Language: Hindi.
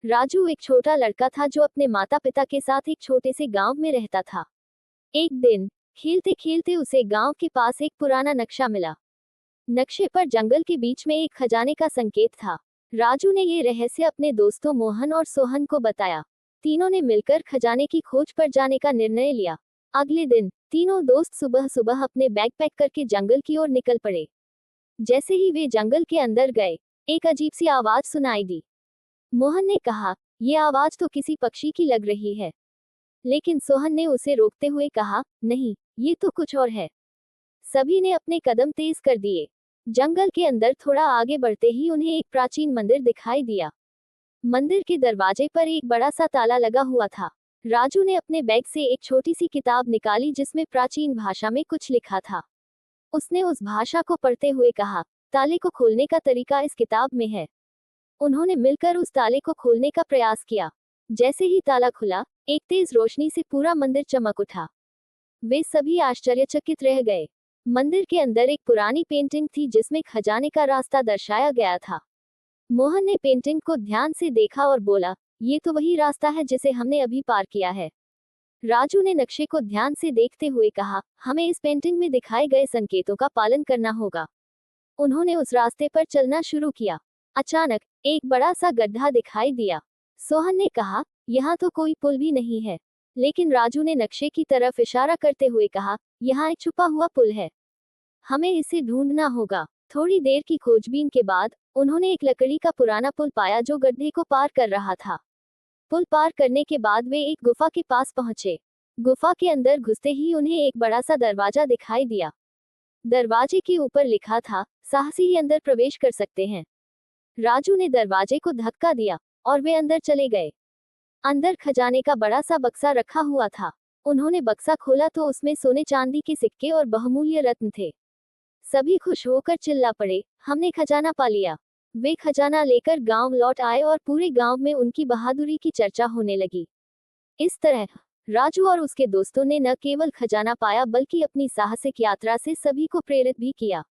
राजू एक छोटा लड़का था जो अपने माता पिता के साथ एक छोटे से गांव में रहता था। एक दिन खेलते खेलते उसे गांव के पास एक पुराना नक्शा मिला। नक्शे पर जंगल के बीच में एक खजाने का संकेत था। राजू ने ये रहस्य अपने दोस्तों मोहन और सोहन को बताया। तीनों ने मिलकर खजाने की खोज पर जाने का निर्णय लिया। अगले दिन तीनों दोस्त सुबह सुबह अपने बैग पैक करके जंगल की ओर निकल पड़े। जैसे ही वे जंगल के अंदर गए, एक अजीब सी आवाज सुनाई दी। मोहन ने कहा, यह आवाज तो किसी पक्षी की लग रही है। लेकिन सोहन ने उसे रोकते हुए कहा, नहीं, ये तो कुछ और है। सभी ने अपने कदम तेज कर दिए। जंगल के अंदर थोड़ा आगे बढ़ते ही उन्हें एक प्राचीन मंदिर दिखाई दिया। मंदिर के दरवाजे पर एक बड़ा सा ताला लगा हुआ था। राजू ने अपने बैग से एक छोटी सी किताब निकाली जिसमें प्राचीन भाषा में कुछ लिखा था। उसने उस भाषा को पढ़ते हुए कहा, ताले को खोलने का तरीका इस किताब में है। उन्होंने मिलकर उस ताले को खोलने का प्रयास किया। जैसे ही ताला खुला, एक तेज रोशनी से पूरा मंदिर चमक उठा। वे सभी आश्चर्यचकित रह गए। मंदिर के अंदर एक पुरानी पेंटिंग थी जिसमें खजाने का रास्ता दर्शाया गया था। मोहन ने पेंटिंग को ध्यान से देखा और बोला, ये तो वही रास्ता है जिसे हमने अभी पार किया है। राजू ने नक्शे को ध्यान से देखते हुए कहा, हमें इस पेंटिंग में दिखाए गए संकेतों का पालन करना होगा। उन्होंने उस रास्ते पर चलना शुरू किया। अचानक एक बड़ा सा गड्ढा दिखाई दिया। सोहन ने कहा, यहाँ तो कोई पुल भी नहीं है। लेकिन राजू ने नक्शे की तरफ इशारा करते हुए कहा, यहाँ एक छुपा हुआ पुल है। हमें इसे ढूंढना होगा। थोड़ी देर की खोजबीन के बाद उन्होंने एक लकड़ी का पुराना पुल पाया जो गड्ढे को पार कर रहा था। पुल पार करने के बाद वे एक गुफा के पास पहुंचे। गुफा के अंदर घुसते ही उन्हें एक बड़ा सा दरवाजा दिखाई दिया। दरवाजे के ऊपर लिखा था, साहसी ही अंदर प्रवेश कर सकते हैं। राजू ने दरवाजे को धक्का दिया और वे अंदर चले गए। अंदर खजाने का बड़ा सा बक्सा रखा हुआ था। उन्होंने बक्सा खोला तो उसमें सोने चांदी के सिक्के और बहुमूल्य रत्न थे। सभी खुश होकर चिल्ला पड़े, हमने खजाना पा लिया। वे खजाना लेकर गांव लौट आए और पूरे गांव में उनकी बहादुरी की चर्चा होने लगी। इस तरह राजू और उसके दोस्तों ने न केवल खजाना पाया बल्कि अपनी साहसिक यात्रा से सभी को प्रेरित भी किया।